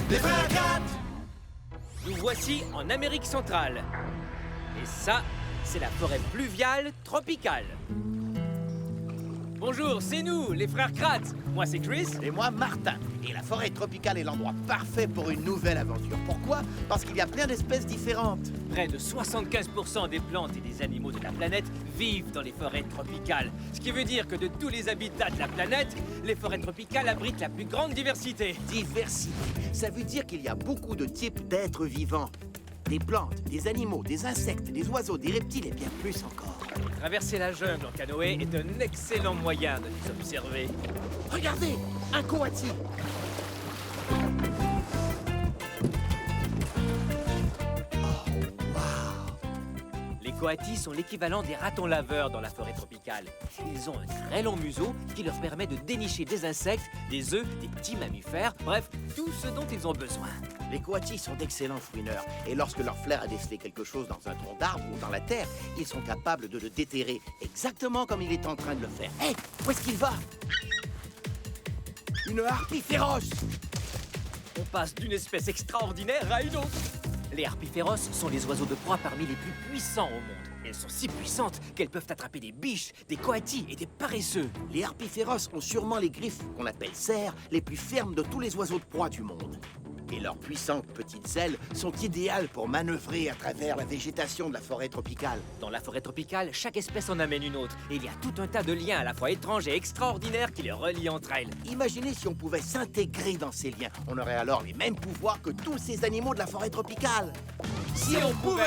Les frères Kratt. Nous voici en Amérique centrale. Et ça, c'est la forêt pluviale tropicale. Bonjour, c'est nous, les frères Kratt. Moi, c'est Chris. Et moi, Martin. Et la forêt tropicale est l'endroit parfait pour une nouvelle aventure. Pourquoi? Parce qu'il y a plein d'espèces différentes. Près de 75% des plantes et des animaux de la planète vivent dans les forêts tropicales. Ce qui veut dire que de tous les habitats de la planète, les forêts tropicales abritent la plus grande diversité. Diversité, ça veut dire qu'il y a beaucoup de types d'êtres vivants. Des plantes, des animaux, des insectes, des oiseaux, des reptiles et bien plus encore. Traverser la jungle en canoë est un excellent moyen de les observer. Regardez, un coati. Les coatis sont l'équivalent des ratons laveurs dans la forêt tropicale. Ils ont un très long museau qui leur permet de dénicher des insectes, des œufs, des petits mammifères, bref, tout ce dont ils ont besoin. Les coatis sont d'excellents fouineurs et lorsque leur flair a décelé quelque chose dans un tronc d'arbre ou dans la terre, ils sont capables de le déterrer exactement comme il est en train de le faire. Hé, où est-ce qu'il va? Une harpie féroce! On passe d'une espèce extraordinaire à une autre. Les harpies féroces sont les oiseaux de proie parmi les plus puissants au monde. Elles sont si puissantes qu'elles peuvent attraper des biches, des coatis et des paresseux. Les harpies féroces ont sûrement les griffes, qu'on appelle serres, les plus fermes de tous les oiseaux de proie du monde. Et leurs puissantes petites ailes sont idéales pour manœuvrer à travers la végétation de la forêt tropicale. Dans la forêt tropicale, chaque espèce en amène une autre. Et il y a tout un tas de liens à la fois étranges et extraordinaires qui les relient entre elles. Imaginez si on pouvait s'intégrer dans ces liens. On aurait alors les mêmes pouvoirs que tous ces animaux de la forêt tropicale. Si on pouvait!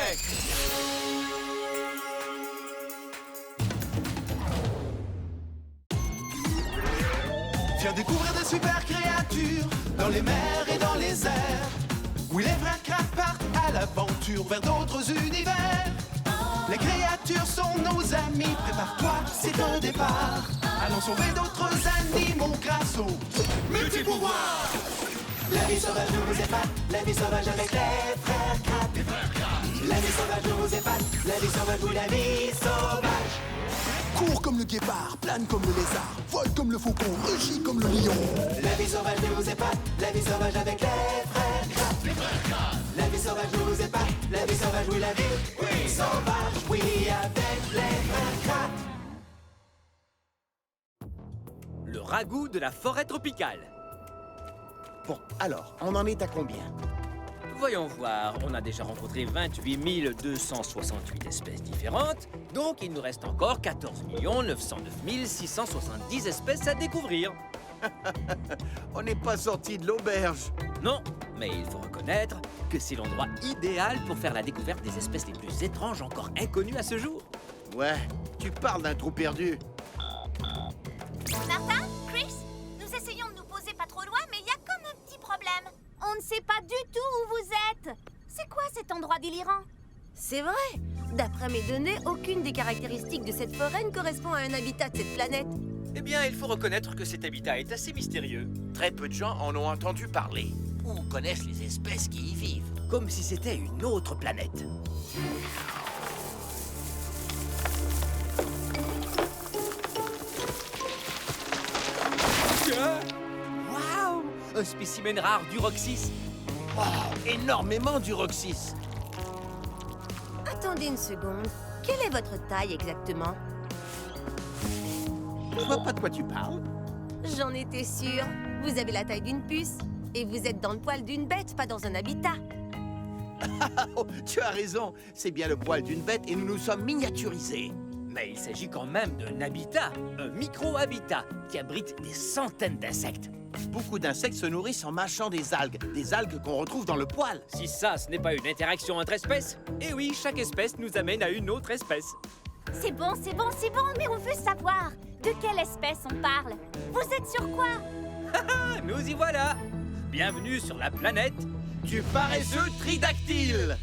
Viens découvrir des super créatures dans les mers et dans les airs. Oui, les frères Kratt partent à l'aventure vers d'autres univers. Les créatures sont nos amis, prépare-toi, c'est un départ. Allons sauver d'autres animaux grâce aux multi-pouvoirs. La vie sauvage nous épate, la vie sauvage avec les frères Kratt. La vie sauvage nous épate, la vie sauvage, oui, la vie sauvage. Cours comme le guépard, plane comme le lézard, vole comme le faucon, rugit comme le lion. La vie sauvage nous épate, la vie sauvage avec les frères Kratt. La vie sauvage nous épate, la vie sauvage, oui, la vie sauvage, oui, avec les frères Kratt. Le ragoût de la forêt tropicale. Bon, alors, on en est à combien? Voyons voir, on a déjà rencontré 28 268 espèces différentes, donc il nous reste encore 14 909 670 espèces à découvrir. On n'est pas sorti de l'auberge. Non, mais il faut reconnaître que c'est l'endroit idéal pour faire la découverte des espèces les plus étranges encore inconnues à ce jour. Ouais, tu parles d'un trou perdu. Martin, Chris, nous essayons de nous poser pas trop loin, mais il y a comme un petit problème. On ne sait pas du tout où vous êtes. C'est quoi cet endroit délirant? C'est vrai. D'après mes données, aucune des caractéristiques de cette forêt ne correspond à un habitat de cette planète. Eh bien, il faut reconnaître que cet habitat est assez mystérieux. Très peu de gens en ont entendu parler ou connaissent les espèces qui y vivent. Comme si c'était une autre planète. Waouh! Un spécimen rare d'Uroxys. Wow, énormément d'Uroxys. Attendez une seconde. Quelle est votre taille exactement? Je vois pas de quoi tu parles. J'en étais sûre. Vous avez la taille d'une puce. Et vous êtes dans le poil d'une bête, pas dans un habitat. Oh, tu as raison, c'est bien le poil d'une bête et nous nous sommes miniaturisés. Mais il s'agit quand même d'un habitat, un micro-habitat, qui abrite des centaines d'insectes. Beaucoup d'insectes se nourrissent en mâchant des algues qu'on retrouve dans le poil. Si ça, ce n'est pas une interaction entre espèces, eh oui, chaque espèce nous amène à une autre espèce. C'est bon, mais on veut savoir. De quelle espèce on parle? Vous êtes sur quoi? Ah, nous y voilà! Bienvenue sur la planète du paresseux tridactyle!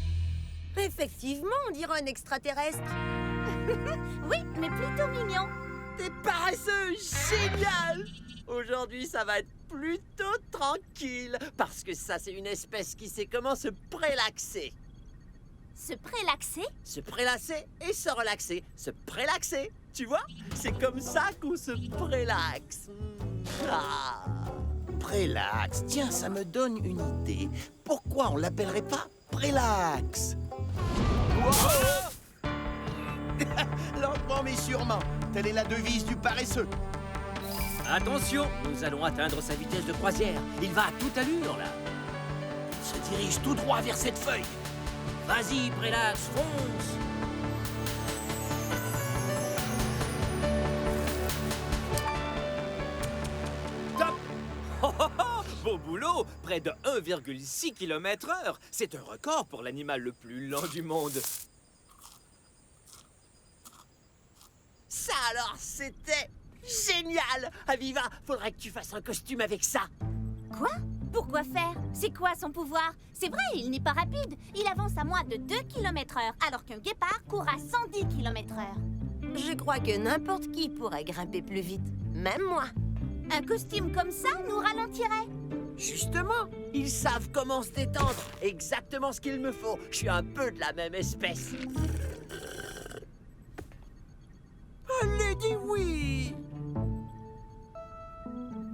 Effectivement, on dirait un extraterrestre. Oui, mais plutôt mignon. T'es paresseux, génial! Aujourd'hui, ça va être plutôt tranquille, parce que ça, c'est une espèce qui sait comment se prélaxer. Se prélaxer? Se prélasser et se relaxer. Se prélaxer, tu vois? C'est comme ça qu'on se prélaxe. Ah. Prélax. Tiens, ça me donne une idée. Pourquoi on l'appellerait pas Prélax? Wow. Lentement mais sûrement. Telle est la devise du paresseux. Attention, nous allons atteindre sa vitesse de croisière. Il va à toute allure, là. Il se dirige tout droit vers cette feuille. Vas-y, Prélax, fonce! Top! Oh, oh, oh, beau boulot! Près de 1,6 km/h. C'est un record pour l'animal le plus lent du monde. Ça alors, c'était génial! Aviva, faudrait que tu fasses un costume avec ça. Quoi? Pourquoi faire? C'est quoi son pouvoir? C'est vrai, il n'est pas rapide. Il avance à moins de 2 km/h, alors qu'un guépard court à 110 km/h. Je crois que n'importe qui pourrait grimper plus vite, même moi. Un costume comme ça nous ralentirait. Justement, ils savent comment se détendre. Exactement ce qu'il me faut. Je suis un peu de la même espèce. Allez, dis oui!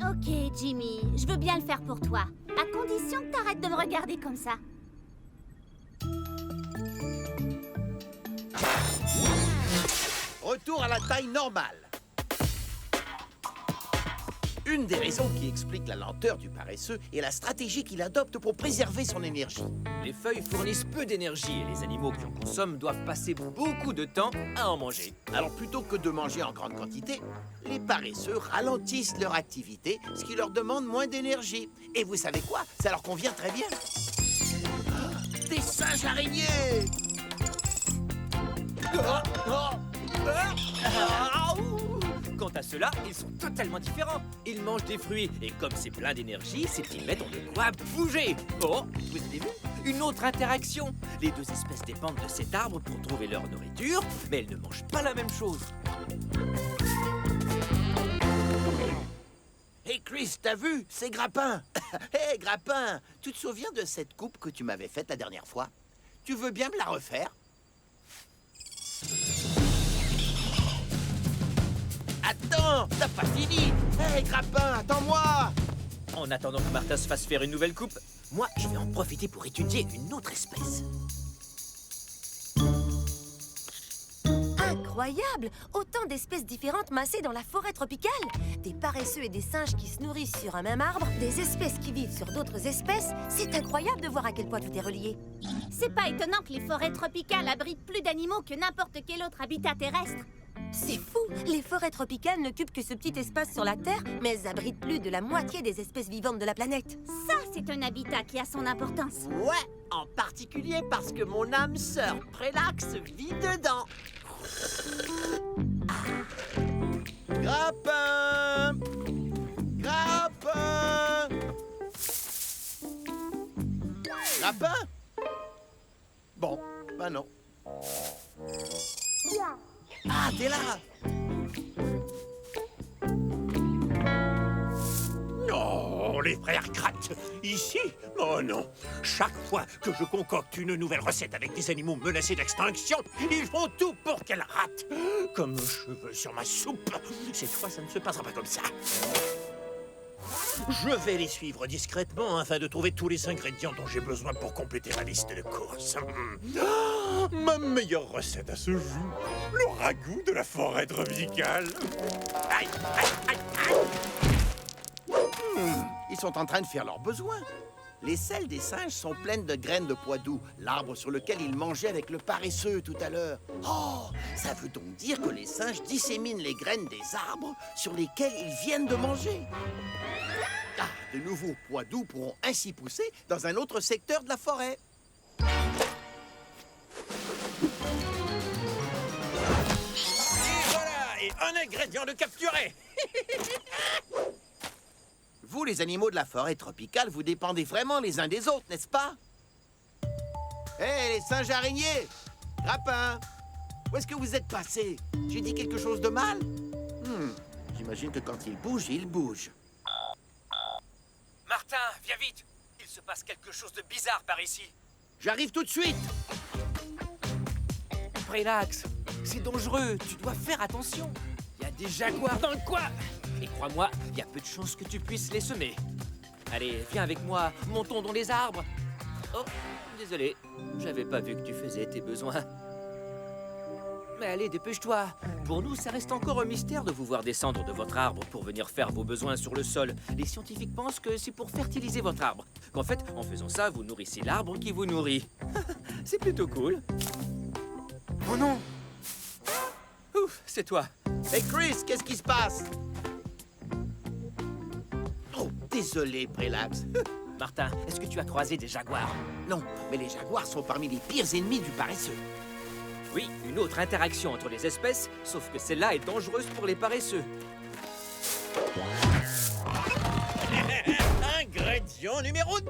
Ok, Jimmy, je veux bien le faire pour toi. À condition que t'arrêtes de me regarder comme ça. Retour à la taille normale. Une des raisons qui explique la lenteur du paresseux est la stratégie qu'il adopte pour préserver son énergie. Les feuilles fournissent peu d'énergie et les animaux qui en consomment doivent passer beaucoup de temps à en manger. Alors plutôt que de manger en grande quantité, les paresseux ralentissent leur activité, ce qui leur demande moins d'énergie. Et vous savez quoi? Ça leur convient très bien. Ah, des singes araignées! Quant à ceux-là, ils sont totalement différents. Ils mangent des fruits et comme c'est plein d'énergie, ces petits bêtes ont de quoi bouger. Oh, vous avez vu? Une autre interaction. Les deux espèces dépendent de cet arbre pour trouver leur nourriture, mais elles ne mangent pas la même chose. Hey Chris, t'as vu? C'est Grappin! Hey Grappin! Tu te souviens de cette coupe que tu m'avais faite la dernière fois? Tu veux bien me la refaire? Attends, t'as pas fini! Hey Grappin, attends-moi! En attendant que Martin se fasse faire une nouvelle coupe, moi, je vais en profiter pour étudier une autre espèce. Incroyable! Autant d'espèces différentes massées dans la forêt tropicale. Des paresseux et des singes qui se nourrissent sur un même arbre, des espèces qui vivent sur d'autres espèces. C'est incroyable de voir à quel point tout est relié. C'est pas étonnant que les forêts tropicales abritent plus d'animaux que n'importe quel autre habitat terrestre. C'est fou! Les forêts tropicales n'occupent que ce petit espace sur la Terre, mais elles abritent plus de la moitié des espèces vivantes de la planète. Ça, c'est un habitat qui a son importance. Ouais, en particulier parce que mon âme sœur Prélax vit dedans. Grappin! Grappin! Grappin? Bon, bah non. Ah, t'es là! Non, les frères Kratt, ici? Oh non! Chaque fois que je concocte une nouvelle recette avec des animaux menacés d'extinction, ils font tout pour qu'elle rate. Comme un cheveu sur ma soupe. Cette fois, ça ne se passera pas comme ça. Je vais les suivre discrètement afin de trouver tous les ingrédients dont j'ai besoin pour compléter ma liste de courses. Ah, ma meilleure recette à ce jour, le ragoût de la forêt tropicale. Aïe, aïe, aïe, aïe. Ils sont en train de faire leurs besoins. Les selles des singes sont pleines de graines de pois doux, l'arbre sur lequel ils mangeaient avec le paresseux tout à l'heure. Oh, ça veut donc dire que les singes disséminent les graines des arbres sur lesquels ils viennent de manger. Ah, de nouveaux pois doux pourront ainsi pousser dans un autre secteur de la forêt. Et voilà, et un ingrédient de capturé. Vous, les animaux de la forêt tropicale, vous dépendez vraiment les uns des autres, n'est-ce pas? Hé, les singes araignées! Grappin! Où est-ce que vous êtes passés? J'ai dit quelque chose de mal? J'imagine que quand ils bougent, ils bougent. Martin, viens vite! Il se passe quelque chose de bizarre par ici. J'arrive tout de suite! Prélax, c'est dangereux, tu dois faire attention. Il y a des jaguars dans le coin. Et crois-moi, il y a peu de chances que tu puisses les semer. Allez, viens avec moi, montons dans les arbres. Oh, désolé, j'avais pas vu que tu faisais tes besoins. Mais allez, dépêche-toi. Pour nous, ça reste encore un mystère de vous voir descendre de votre arbre pour venir faire vos besoins sur le sol. Les scientifiques pensent que c'est pour fertiliser votre arbre. Qu'en fait, en faisant ça, vous nourrissez l'arbre qui vous nourrit. C'est plutôt cool. Oh non! Ouf, c'est toi. Hey Chris, qu'est-ce qui se passe? Oh, désolé, Prélax. Martin, est-ce que tu as croisé des jaguars? Non, mais les jaguars sont parmi les pires ennemis du paresseux. Oui, une autre interaction entre les espèces, sauf que celle-là est dangereuse pour les paresseux. Ingrédient numéro 2.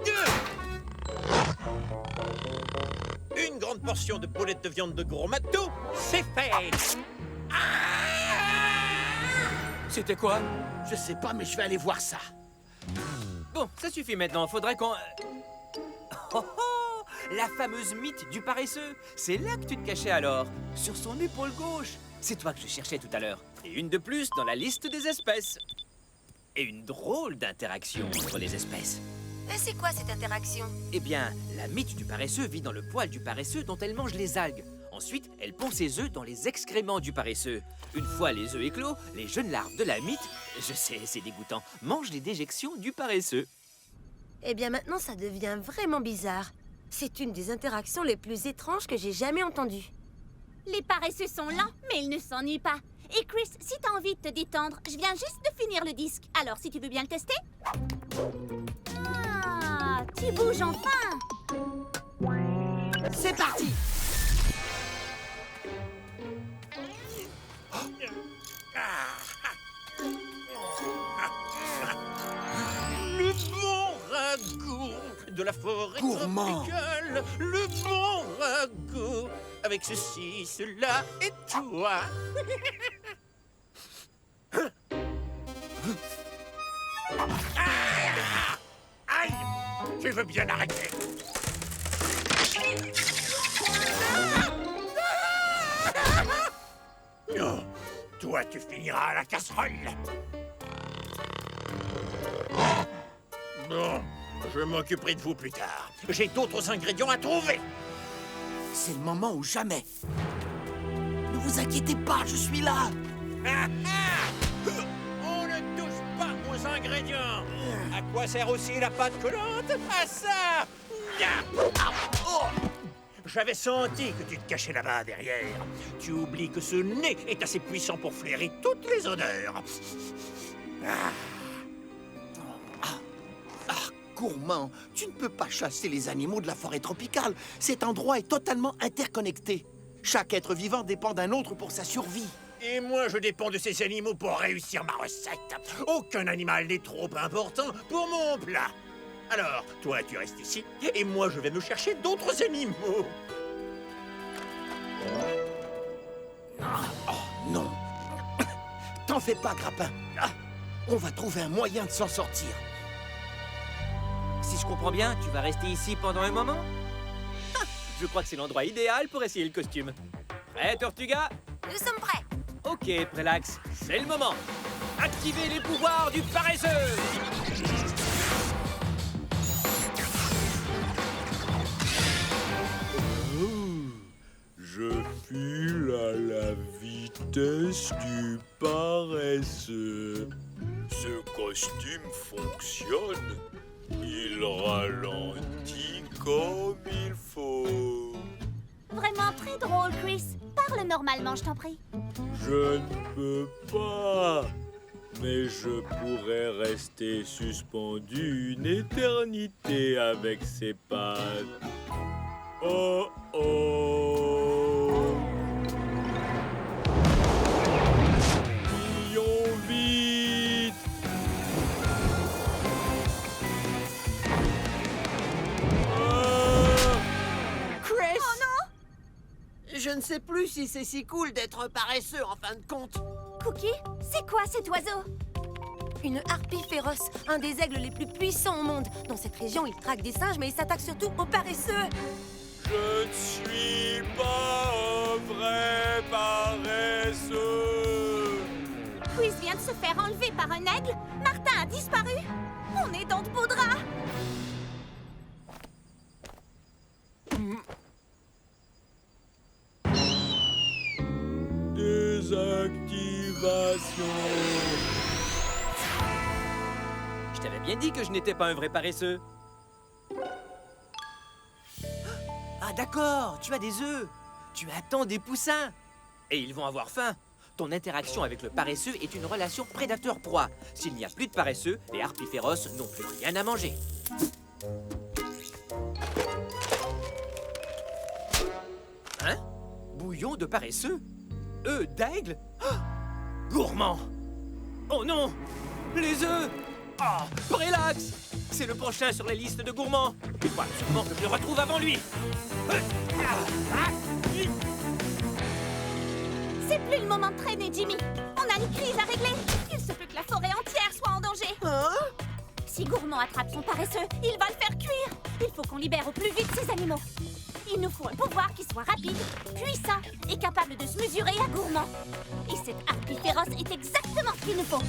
Une grande portion de boulettes de viande de gros matou, c'est fait. C'était quoi? Je sais pas, mais je vais aller voir ça. Bon, ça suffit maintenant, faudrait qu'on... Oh oh! La fameuse mythe du paresseux. C'est là que tu te cachais alors, sur son épaule gauche. C'est toi que je cherchais tout à l'heure. Et une de plus dans la liste des espèces. Et une drôle d'interaction entre les espèces. Mais c'est quoi cette interaction? Eh bien, la mythe du paresseux vit dans le poil du paresseux dont elle mange les algues. Ensuite, elle pond ses œufs dans les excréments du paresseux. Une fois les œufs éclos, les jeunes larves de la mythe, je sais, c'est dégoûtant, mangent les déjections du paresseux. Eh bien maintenant, ça devient vraiment bizarre. C'est une des interactions les plus étranges que j'ai jamais entendues. Les paresseux sont lents, mais ils ne s'ennuient pas. Et Chris, si t'as envie de te détendre, je viens juste de finir le disque. Alors, si tu veux bien le tester? Ah, tu bouges enfin! C'est parti! Le bon ragoût de la forêt Gourmand. tropicale. Le bon ragoût avec ceci, cela et toi. Aïe! Tu veux bien arrêter? Oh, toi, tu finiras à la casserole. Bon, je m'occuperai de vous plus tard. J'ai d'autres ingrédients à trouver. C'est le moment ou jamais. Ne vous inquiétez pas, je suis là. On ne touche pas aux ingrédients. À quoi sert aussi la pâte collante? À ça. Oh. J'avais senti que tu te cachais là-bas derrière. Tu oublies que ce nez est assez puissant pour flairer toutes les odeurs. Gourmand, tu ne peux pas chasser les animaux de la forêt tropicale. Cet endroit est totalement interconnecté. Chaque être vivant dépend d'un autre pour sa survie. Et moi, je dépends de ces animaux pour réussir ma recette. Aucun animal n'est trop important pour mon plat. Alors, toi, tu restes ici, et moi, je vais me chercher d'autres animaux. Oh, non. T'en fais pas, Grappin. On va trouver un moyen de s'en sortir. Si je comprends bien, tu vas rester ici pendant un moment? Ah, je crois que c'est l'endroit idéal pour essayer le costume. Prêt, Tortuga? Nous sommes prêts. Ok, Prélax, c'est le moment. Activez les pouvoirs du paresseux! Je file à la vitesse du paresseux. Ce costume fonctionne. Il ralentit comme il faut. Vraiment très drôle, Chris. Parle normalement, je t'en prie. Je ne peux pas. Mais je pourrais rester suspendu une éternité avec ses pattes. Oh oh! Fuyons vite! Chris! Oh non! Je ne sais plus si c'est si cool d'être un paresseux en fin de compte. Cookie, c'est quoi cet oiseau? Une harpie féroce, un des aigles les plus puissants au monde. Dans cette région, il traque des singes, mais il s'attaque surtout aux paresseux. Je ne suis pas un vrai paresseux! Chris vient de se faire enlever par un aigle. Martin, Martin a disparu. On est dans de beaux draps. Désactivation. Je t'avais bien dit que je n'étais pas un vrai paresseux. Ah d'accord, tu as des œufs. Tu attends des poussins. Et ils vont avoir faim. Ton interaction avec le paresseux est une relation prédateur-proie. S'il n'y a plus de paresseux, les harpies féroces n'ont plus rien à manger. Hein? Bouillon de paresseux? Œufs d'aigle? Ah! Gourmand! Oh non! Les œufs! Ah! Prélax! C'est le prochain sur la liste de gourmands. Il faut absolument que je le retrouve avant lui. C'est plus le moment de traîner, Jimmy. On a une crise à régler. Il se peut que la forêt entière soit en danger. Si Gourmand attrape son paresseux, il va le faire cuire. Il faut qu'on libère au plus vite ces animaux. Il nous faut un pouvoir qui soit rapide, puissant et capable de se mesurer à Gourmand. Et cette harpie féroce est exactement ce qu'il nous faut.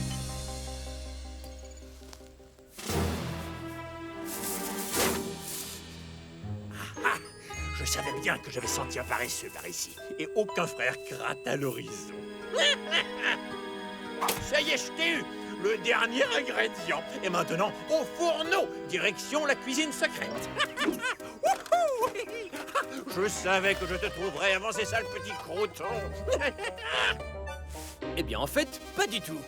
Je savais bien que j'avais senti un paresseux par ici. Et aucun frère gratte à l'horizon. Ça y est, je t'ai eu! Le dernier ingrédient. Et maintenant, au fourneau, direction la cuisine secrète. Wouhou! Je savais que je te trouverais avant ces sales petits croutons. Eh bien, en fait, pas du tout.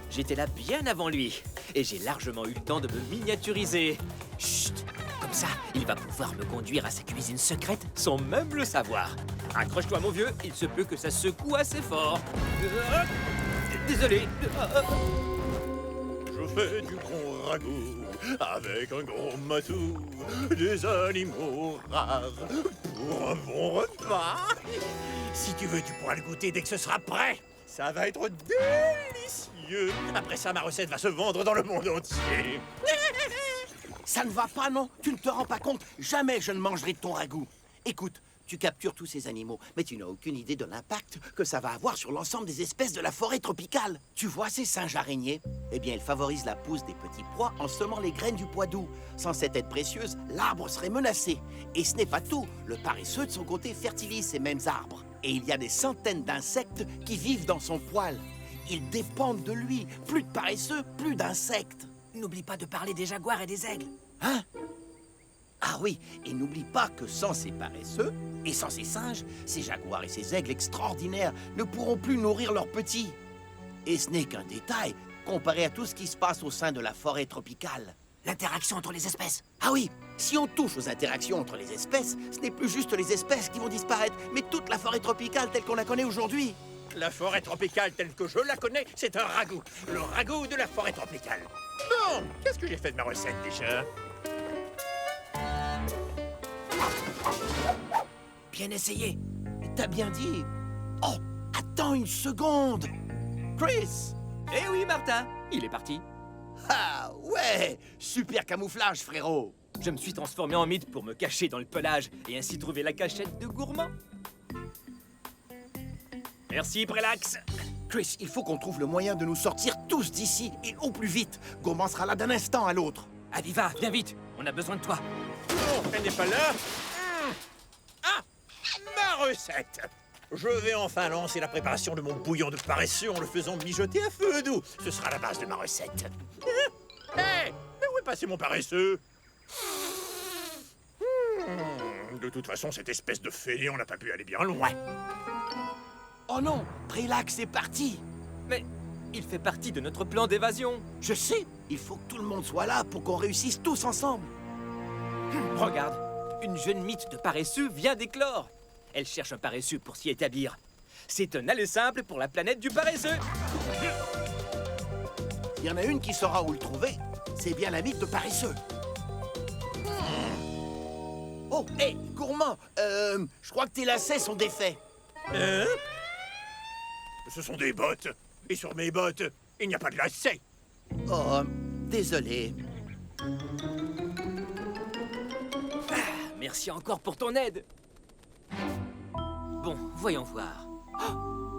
J'étais là bien avant lui. Et j'ai largement eu le temps de me miniaturiser. Chut! Comme ça, il va pouvoir me conduire à sa cuisine secrète sans même le savoir. Accroche-toi, mon vieux, il se peut que ça secoue assez fort. Désolé. Je fais du gros ragoût avec un gros matou, des animaux rares pour un bon repas. Si tu veux, tu pourras le goûter dès que ce sera prêt. Ça va être délicieux. Après ça, ma recette va se vendre dans le monde entier. Ça ne va pas, non? Tu ne te rends pas compte? Jamais je ne mangerai de ton ragoût. Écoute, tu captures tous ces animaux, mais tu n'as aucune idée de l'impact que ça va avoir sur l'ensemble des espèces de la forêt tropicale. Tu vois ces singes araignées? Eh bien, ils favorisent la pousse des petits pois en semant les graines du poids-doux. Sans cette aide précieuse, l'arbre serait menacé. Et ce n'est pas tout. Le paresseux, de son côté, fertilise ces mêmes arbres. Et il y a des centaines d'insectes qui vivent dans son poil. Ils dépendent de lui. Plus de paresseux, plus d'insectes. N'oublie pas de parler des jaguars et des aigles. Hein? Ah oui, et n'oublie pas que sans ces paresseux, et sans ces singes, ces jaguars et ces aigles extraordinaires ne pourront plus nourrir leurs petits. Et ce n'est qu'un détail comparé à tout ce qui se passe au sein de la forêt tropicale. L'interaction entre les espèces. Ah oui, si on touche aux interactions entre les espèces, ce n'est plus juste les espèces qui vont disparaître, mais toute la forêt tropicale telle qu'on la connaît aujourd'hui. La forêt tropicale telle que je la connais, c'est un ragoût. Le ragoût de la forêt tropicale. Bon, qu'est-ce que j'ai fait de ma recette déjà? Bien essayé. T'as bien dit. Oh, attends une seconde. Chris! Eh oui, Martin, il est parti. Ah ouais, super camouflage, frérot. Je me suis transformé en mythe pour me cacher dans le pelage et ainsi trouver la cachette de Gourmand. Merci, Prélax. Chris, il faut qu'on trouve le moyen de nous sortir tous d'ici et au plus vite. Gourmand sera là d'un instant à l'autre. Aviva, viens vite, on a besoin de toi. Non, elle n'est pas là. Ah, ma recette. Je vais enfin lancer la préparation de mon bouillon de paresseux en le faisant mijoter à feu doux. Ce sera la base de ma recette. Hé, mais où est passé mon paresseux? De toute façon, cette espèce de fainéant n'a pas pu aller bien loin. Oh non, Prélax est parti. Mais il fait partie de notre plan d'évasion. Je sais, il faut que tout le monde soit là pour qu'on réussisse tous ensemble. Regarde, une jeune mythe de paresseux vient d'éclore. Elle cherche un paresseux pour s'y établir. C'est un aller simple pour la planète du paresseux. Il y en a une qui saura où le trouver. C'est bien la mythe de paresseux. Oh, hé, Gourmand, je crois que tes lacets sont défaits. Hein? Ce sont des bottes. Et sur mes bottes, il n'y a pas de lacets. Oh, désolé. Merci encore pour ton aide. Bon, voyons voir.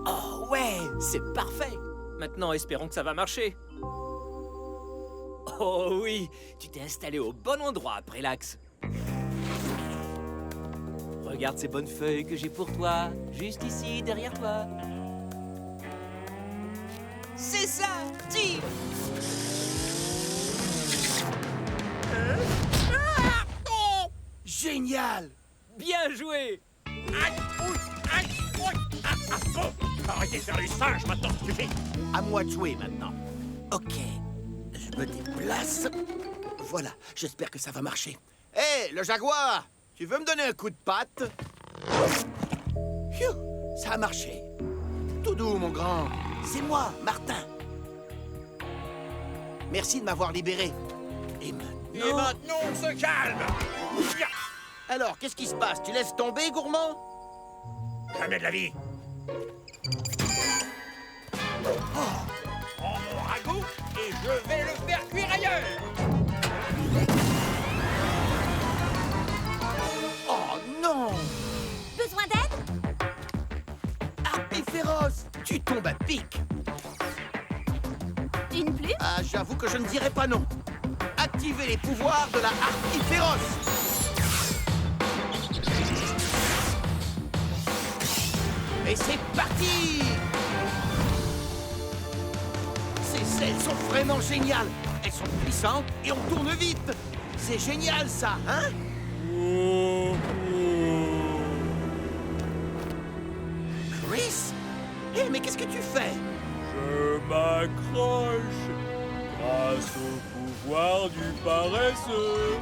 Oh ouais, c'est parfait. Maintenant, espérons que ça va marcher. Oh oui, tu t'es installé au bon endroit, Prélax. Regarde ces bonnes feuilles que j'ai pour toi, juste ici, derrière toi. C'est ça, tire! Génial! Bien joué! Arrêtez de faire les singes maintenant, ça suffit. À moi de jouer maintenant. Ok, je me déplace. Voilà, j'espère que ça va marcher. Hé, le jaguar! Tu veux me donner un coup de patte? Phew, ça a marché. Tout doux, mon grand. C'est moi, Martin. Merci de m'avoir libéré. Et maintenant, on se calme. Alors, qu'est-ce qui se passe? Tu laisses tomber, gourmand? Jamais de la vie. Prends mon ragoût et je vais le faire cuire ailleurs. Oh non! Besoin d'aide? Harpie féroce! Tu tombes à pic! Une plume? Ah, j'avoue que je ne dirais pas non. Activez les pouvoirs de la harpie féroce! Et c'est parti! Ces selles sont vraiment géniales! Elles sont puissantes et on tourne vite! C'est génial ça, hein? Chris? Hé, mais qu'est-ce que tu fais? Je m'accroche grâce au pouvoir du paresseux.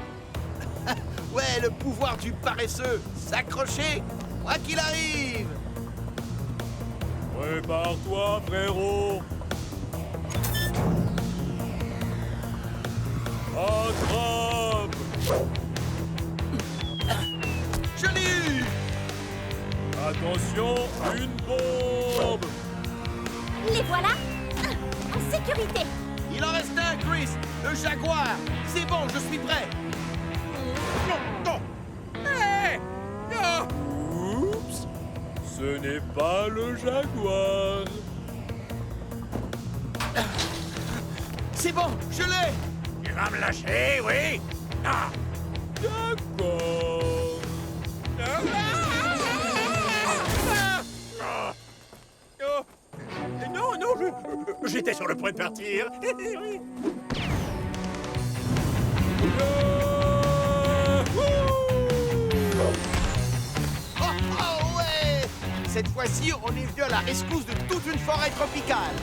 Ouais, le pouvoir du paresseux! S'accrocher, quoi qu'il arrive! Prépare-toi, frérot. Attrape! Je l'ai eu! Attention, une bombe! Les voilà! En sécurité! Il en reste un, Chris! Le jaguar! C'est bon, je suis prêt! Oups! Ce n'est pas le jaguar. C'est bon, je l'ai! Tu vas me lâcher, oui? Ah. D'accord. Non, j'étais sur le point de partir. Oh ouais! Cette fois-ci, on est venu à la rescousse de toute une forêt tropicale!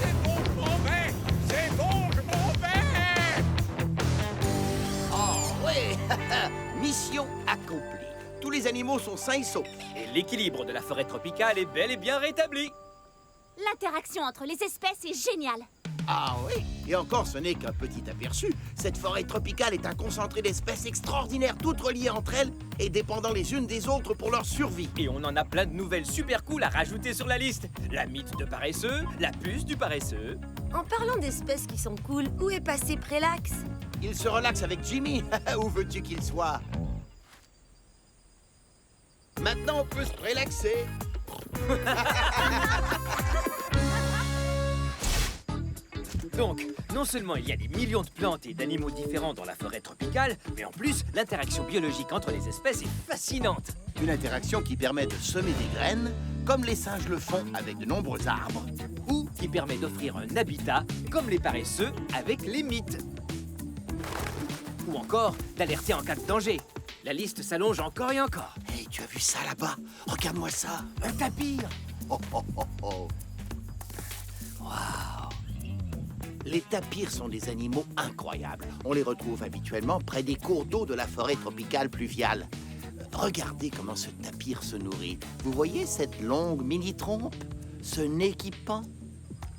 C'est bon, je m'en vais! C'est bon, je m'en vais! Oh ouais! Mission accomplie. Tous les animaux sont sains et saufs. Et l'équilibre de la forêt tropicale est bel et bien rétabli. L'interaction entre les espèces est géniale. Ah oui? Et encore, ce n'est qu'un petit aperçu. Cette forêt tropicale est un concentré d'espèces extraordinaires, toutes reliées entre elles et dépendant les unes des autres pour leur survie. Et on en a plein de nouvelles super cool à rajouter sur la liste. La mythe de paresseux, la puce du paresseux. En parlant d'espèces qui sont cool, où est passé Prélax? Il se relaxe avec Jimmy. Où veux-tu qu'il soit? Maintenant, on peut se relaxer. Donc, non seulement il y a des millions de plantes et d'animaux différents dans la forêt tropicale, mais en plus, l'interaction biologique entre les espèces est fascinante. Une interaction qui permet de semer des graines, comme les singes le font avec de nombreux arbres. Ou qui permet d'offrir un habitat, comme les paresseux avec les mythes. Ou encore d'alerter en cas de danger. La liste s'allonge encore et encore. Hey, tu as vu ça là-bas? Regarde-moi ça. Un tapir. Oh, oh, oh, oh. Waouh! Les tapirs sont des animaux incroyables. On les retrouve habituellement près des cours d'eau de la forêt tropicale pluviale. Regardez comment ce tapir se nourrit. Vous voyez cette longue mini-trompe? Ce nez qui pend?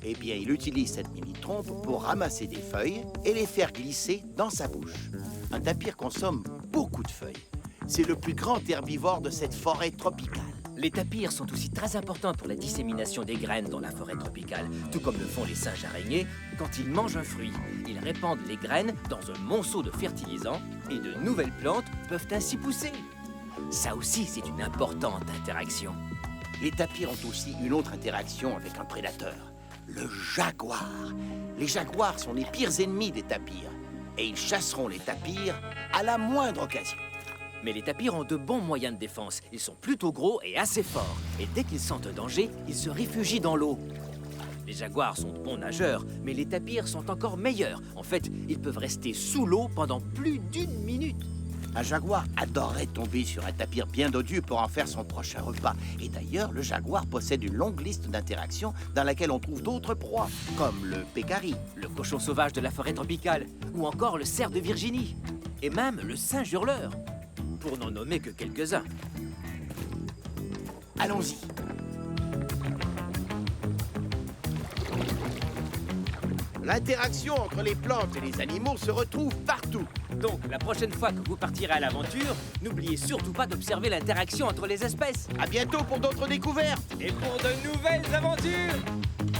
Eh bien, il utilise cette mini-trompe pour ramasser des feuilles et les faire glisser dans sa bouche. Un tapir consomme beaucoup de feuilles. C'est le plus grand herbivore de cette forêt tropicale. Les tapirs sont aussi très importants pour la dissémination des graines dans la forêt tropicale, tout comme le font les singes araignées quand ils mangent un fruit. Ils répandent les graines dans un monceau de fertilisants et de nouvelles plantes peuvent ainsi pousser. Ça aussi, c'est une importante interaction. Les tapirs ont aussi une autre interaction avec un prédateur. le jaguar. Les jaguars sont les pires ennemis des tapirs. Et ils chasseront les tapirs à la moindre occasion. Mais les tapirs ont de bons moyens de défense. Ils sont plutôt gros et assez forts. Et dès qu'ils sentent un danger, ils se réfugient dans l'eau. Les jaguars sont de bons nageurs, mais les tapirs sont encore meilleurs. En fait, ils peuvent rester sous l'eau pendant plus d'1 minute. Un jaguar adorerait tomber sur un tapir bien dodu pour en faire son prochain repas. Et d'ailleurs, le jaguar possède une longue liste d'interactions dans laquelle on trouve d'autres proies, comme le pécari, Le cochon sauvage de la forêt tropicale, ou encore le cerf de Virginie, et même le singe hurleur, pour n'en nommer que quelques-uns. Allons-y. L'interaction entre les plantes et les animaux se retrouve partout. Donc, la prochaine fois que vous partirez à l'aventure, n'oubliez surtout pas d'observer l'interaction entre les espèces. À bientôt pour d'autres découvertes. Et pour de nouvelles aventures!